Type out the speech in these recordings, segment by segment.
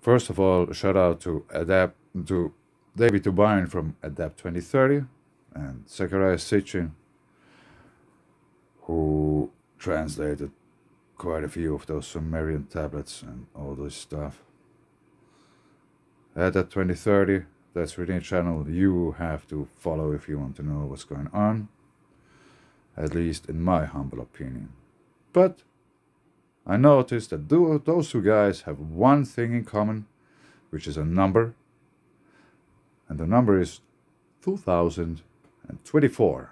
First of all, a shout out to David Tubain from Adapt 2030 and Zachariah Sitchin, who translated quite a few of those Sumerian tablets and all this stuff. Adapt 2030, that's really a channel you have to follow if you want to know what's going on, at least in my humble opinion. But I noticed that those two guys have one thing in common, which is a number, and the number is 2024.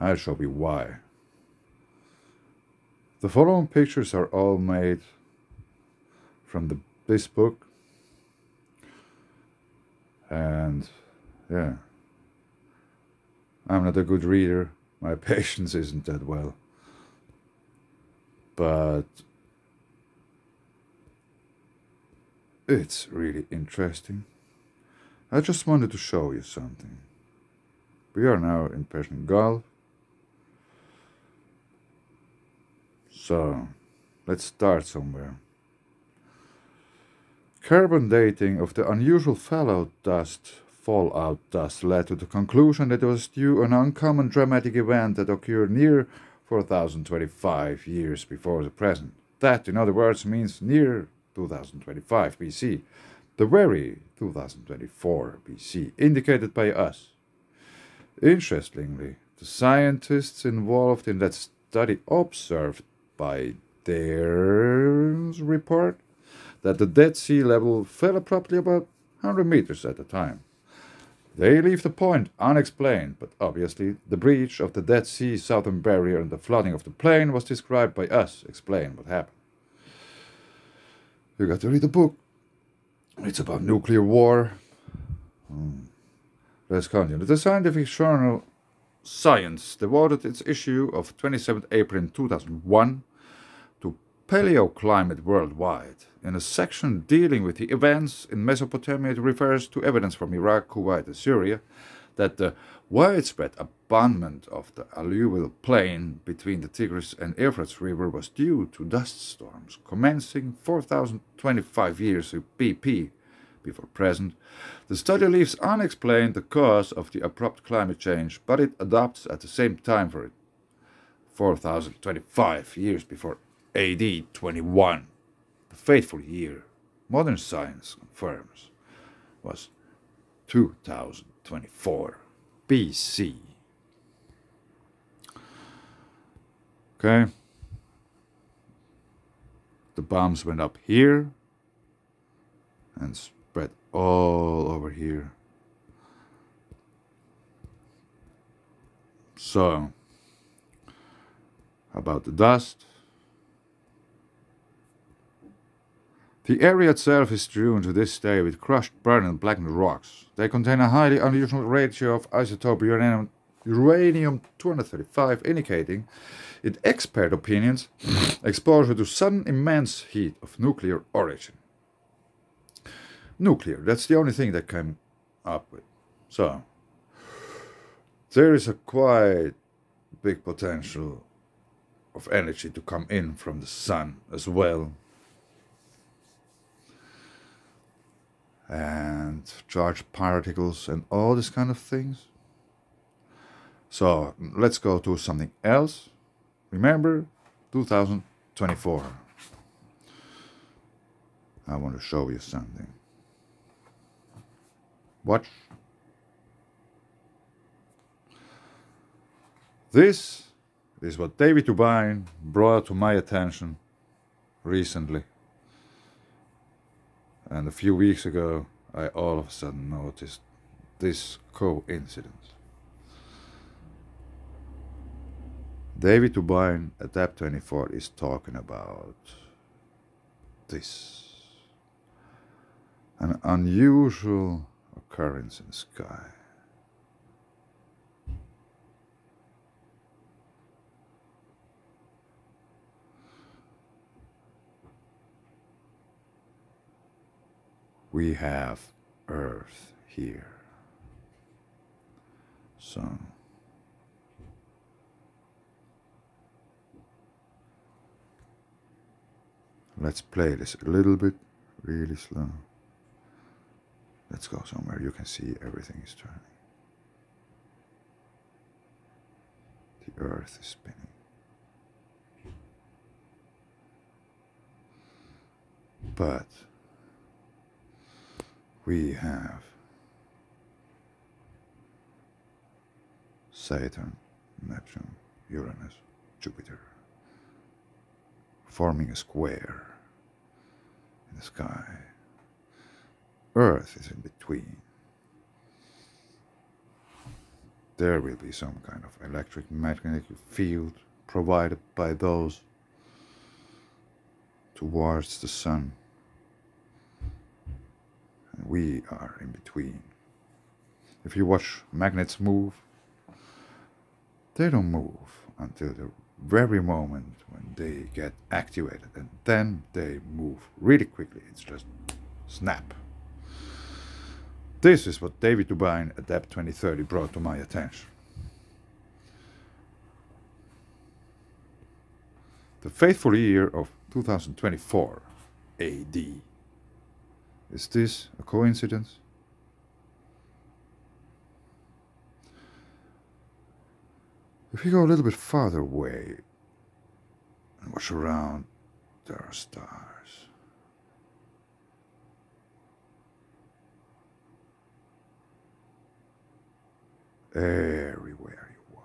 I'll show you why. The following pictures are all made from this book, and yeah, I'm not a good reader, my patience isn't that well, but it's really interesting. I just wanted to show you something. We are now in Persian Gulf. So, let's start somewhere. Carbon dating of the unusual fallout dust led to the conclusion that it was due to an uncommon dramatic event that occurred near 4025 years before the present. That, in other words, means near 2025 BC, the very 2024 BC, indicated by us. Interestingly, the scientists involved in that study observed by their report that the Dead Sea level fell abruptly about 100 meters at a time. They leave the point unexplained, but obviously the breach of the Dead Sea southern barrier and the flooding of the plain was described by us. Explain what happened. You got to read the book. It's about nuclear war. Let's continue. The scientific journal Science devoted its issue of 27th April 2001 to paleoclimate worldwide. In a section dealing with the events in Mesopotamia, it refers to evidence from Iraq, Kuwait, and Syria that the widespread abandonment of the alluvial plain between the Tigris and Euphrates River was due to dust storms commencing 4025 years BP before present. The study leaves unexplained the cause of the abrupt climate change, but it adopts at the same time for it 4025 years before AD 21. The fateful year, modern science confirms, was 2024 BC. Okay. The bombs went up here and spread all over here. So, about the dust. The area itself is strewn to this day with crushed, burned and blackened rocks. They contain a highly unusual ratio of isotope uranium-235, indicating, in expert opinions, exposure to sudden immense heat of nuclear origin. Nuclear, that's the only thing that came up with. So, there is a quite big potential of energy to come in from the sun as well. And charged particles and all this kind of things. So let's go to something else. Remember, 2024. I want to show you something. Watch. This is what David Tubain brought to my attention recently. And a few weeks ago, I all of a sudden noticed this coincidence. David Tubain at Adapt 24 is talking about this. An unusual occurrence in the sky. We have Earth here. So, let's play this a little bit. Really slow. Let's go somewhere you can see everything is turning. The Earth is spinning. But we have Saturn, Neptune, Uranus, Jupiter forming a square in the sky. Earth is in between. There will be some kind of electric magnetic field provided by those towards the sun. And we are in between. If you watch magnets move, they don't move until the very moment when they get activated, and then they move really quickly. It's just snap. This is what David Dubine at Adapt 2030 brought to my attention. The faithful year of 2024 AD. Is this a coincidence? If you go a little bit farther away and watch around, there are stars. Everywhere you watch.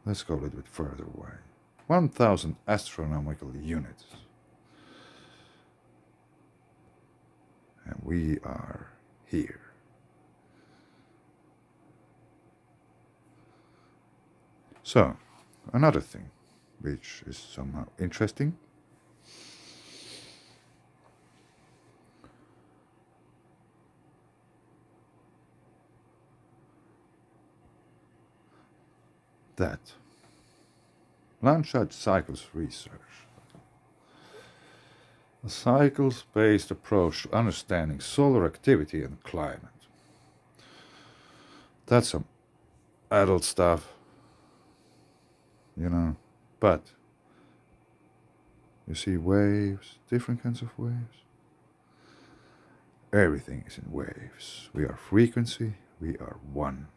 Let's go a little bit further away. 1,000 astronomical units. And we are here. So, another thing which is somehow interesting. That Landsat Cycles research. A cycles-based approach to understanding solar activity and climate. That's some adult stuff, you know, but you see waves, different kinds of waves. Everything is in waves. We are frequency, we are one.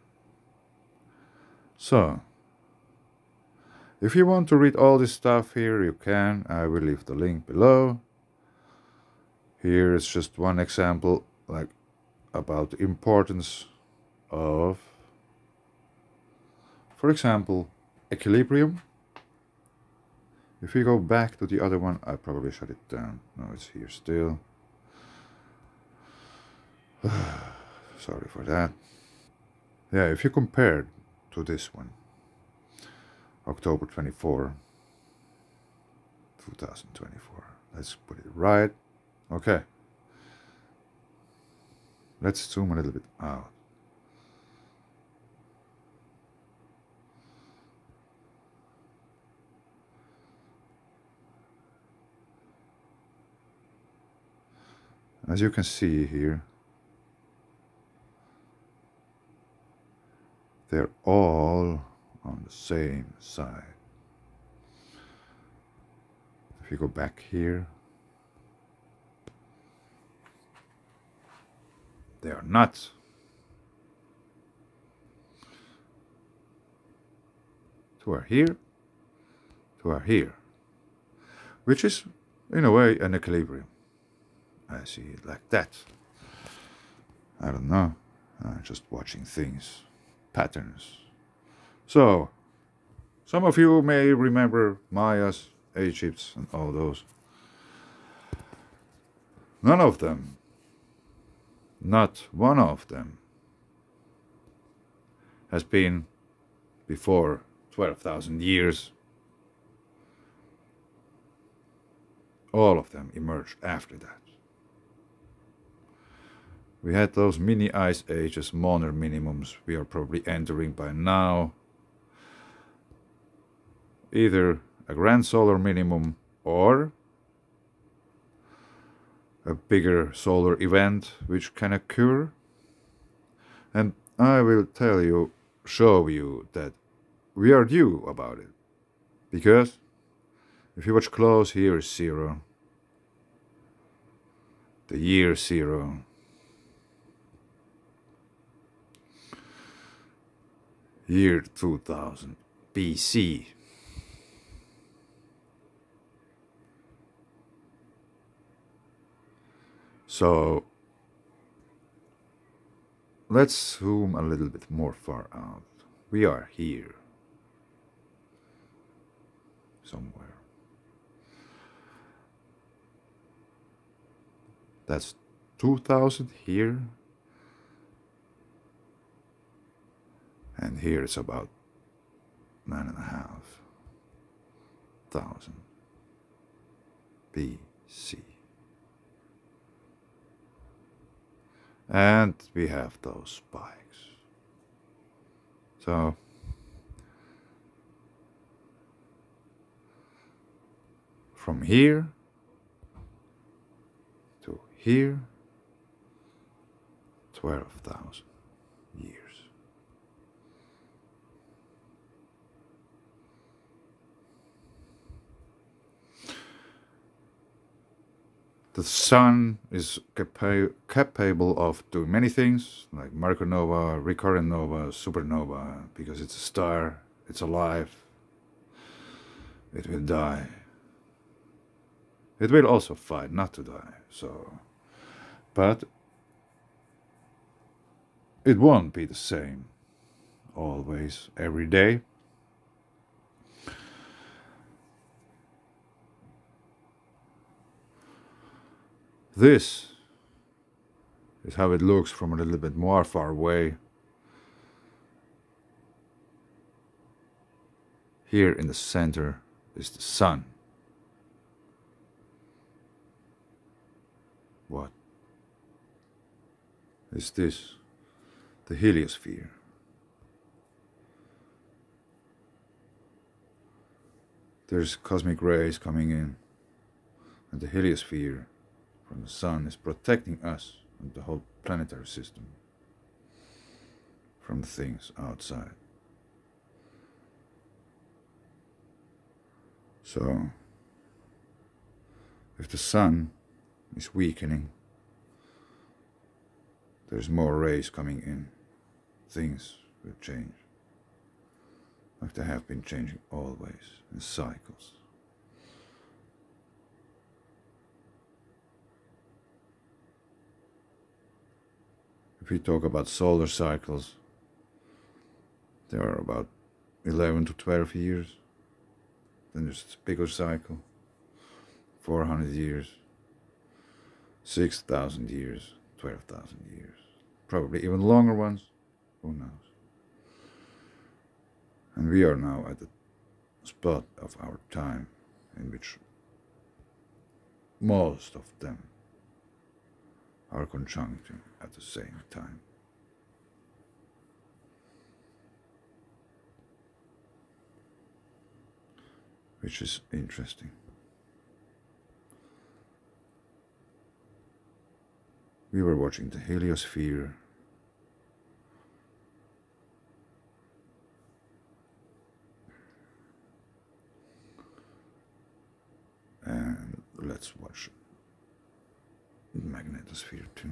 So, if you want to read all this stuff here, you can. I will leave the link below. Here is just one example, like about the importance of, for example, equilibrium. If we go back to the other one, I probably shut it down. No, it's here still. Sorry for that. Yeah, if you compare to this one, October 24, 2024. Let's put it right. Okay. Let's zoom a little bit out. As you can see here, they're all on the same side. If you go back here, they are not. Two are here, two are here, which is, in a way, an equilibrium. I see it like that. I don't know, just watching things, patterns. So, some of you may remember Mayas, Egypts, and all those. None of them, not one of them, has been before 12,000 years. All of them emerged after that. We had those mini ice ages, Moner minimums we are probably entering by now. Either a grand solar minimum or a bigger solar event which can occur. And I will tell you, show you that we are due about it. Because if you watch close, here is 0. The year 0. Year 2000 BC. So let's zoom a little bit more far out. We are here somewhere. That's 2000 here. And here it's about 9,500 BC. And we have those spikes. So from here to here, 12,000 years. The sun is capable of doing many things, like Marco-nova, recurrent nova, supernova, because it's a star, it's alive, it will die. It will also fight not to die, so, but it won't be the same always, every day. This is how it looks from a little bit more far away. Here in the center is the sun. What is this? The heliosphere. There's cosmic rays coming in, and the heliosphere from the sun is protecting us and the whole planetary system from the things outside. So, if the sun is weakening, there's more rays coming in, things will change, like they have been changing always in cycles. If we talk about solar cycles, they are about 11 to 12 years. Then there's a bigger cycle, 400 years, 6,000 years, 12,000 years. Probably even longer ones, who knows. And we are now at the spot of our time in which most of them are conjuncting at the same time. Which is interesting. We were watching the Heliosphere. And let's watch Magnetosphere too.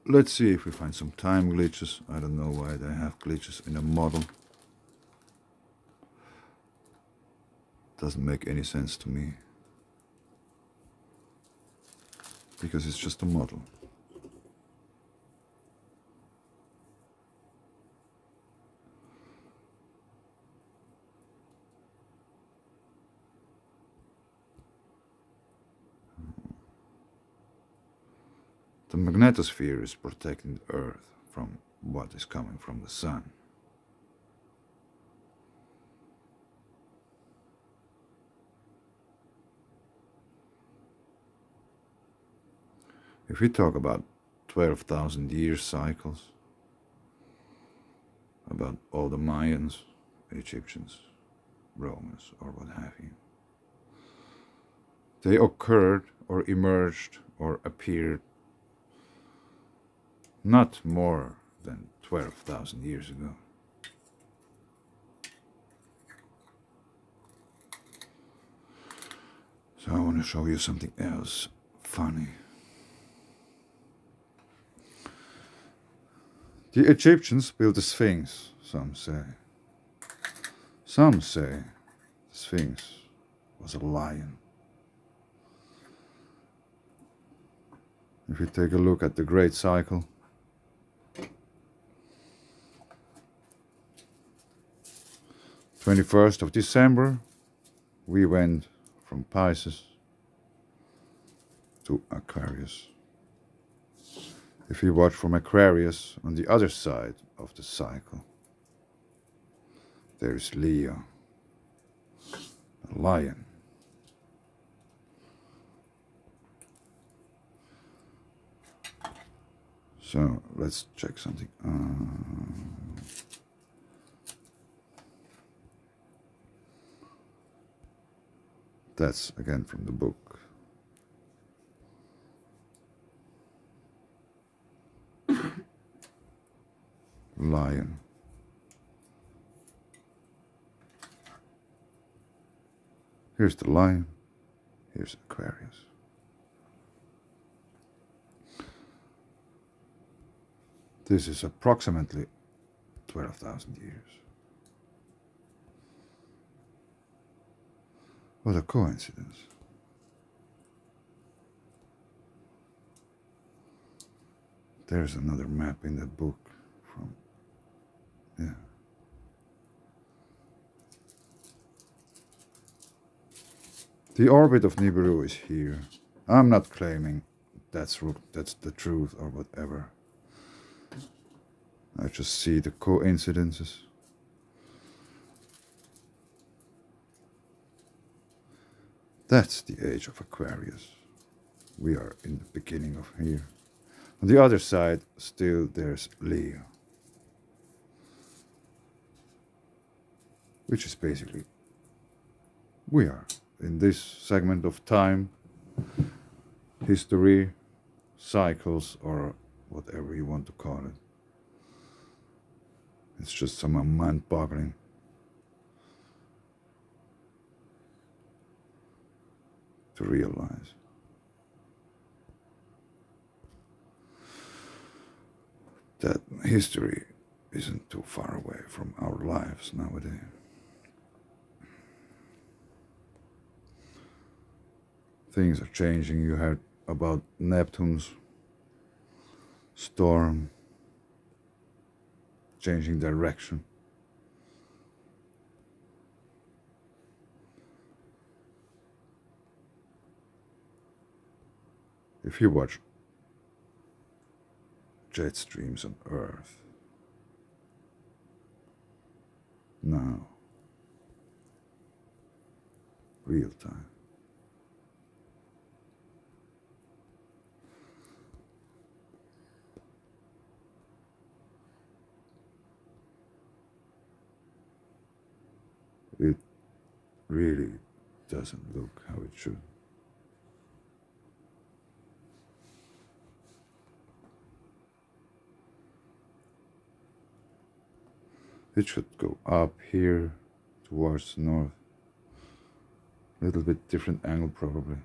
Let's see if we find some time glitches. I don't know why they have glitches in a model. Doesn't make any sense to me. Because it's just a model. The magnetosphere is protecting the Earth from what is coming from the sun. If we talk about 12,000 year cycles, about all the Mayans, Egyptians, Romans, or what have you, they occurred or emerged or appeared not more than 12,000 years ago. So I want to show you something else funny. The Egyptians built the Sphinx, some say. Some say the Sphinx was a lion. If you take a look at the Great Cycle, December 21st, we went from Pisces to Aquarius. If you watch from Aquarius on the other side of the cycle, there is Leo, a lion. So let's check something. That's again from the book. Lion. Here's the lion. Here's Aquarius. This is approximately 12,000 years. What a coincidence. There's another map in the book from, yeah. The orbit of Nibiru is here. I'm not claiming that's the truth or whatever. I just see the coincidences. That's the age of Aquarius. We are in the beginning of here. On the other side, still there's Leo, which is basically, we are in this segment of time, history, cycles, or whatever you want to call it. It's just some mind-boggling. To realize. That history isn't too far away from our lives nowadays. Things are changing. You heard about Neptune's storm changing direction. If you watch jet streams on Earth now, real time, it really doesn't look how it should. It should go up here towards the north. A little bit different angle probably.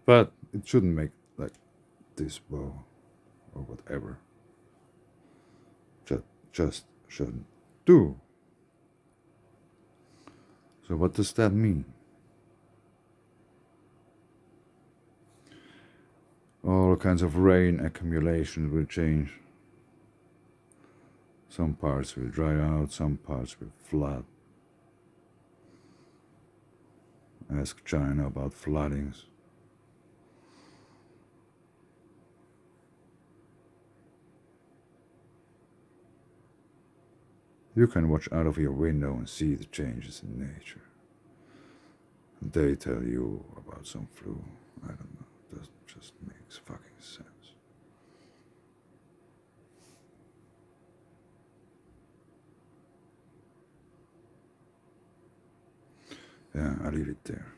But it shouldn't make like this bow or whatever. Just shouldn't do. So what does that mean? All kinds of rain accumulation will change. Some parts will dry out, some parts will flood. Ask China about floodings. You can watch out of your window and see the changes in nature. And they tell you about some flu. I don't know. That just makes fucking sense. Yeah, I'll leave it there.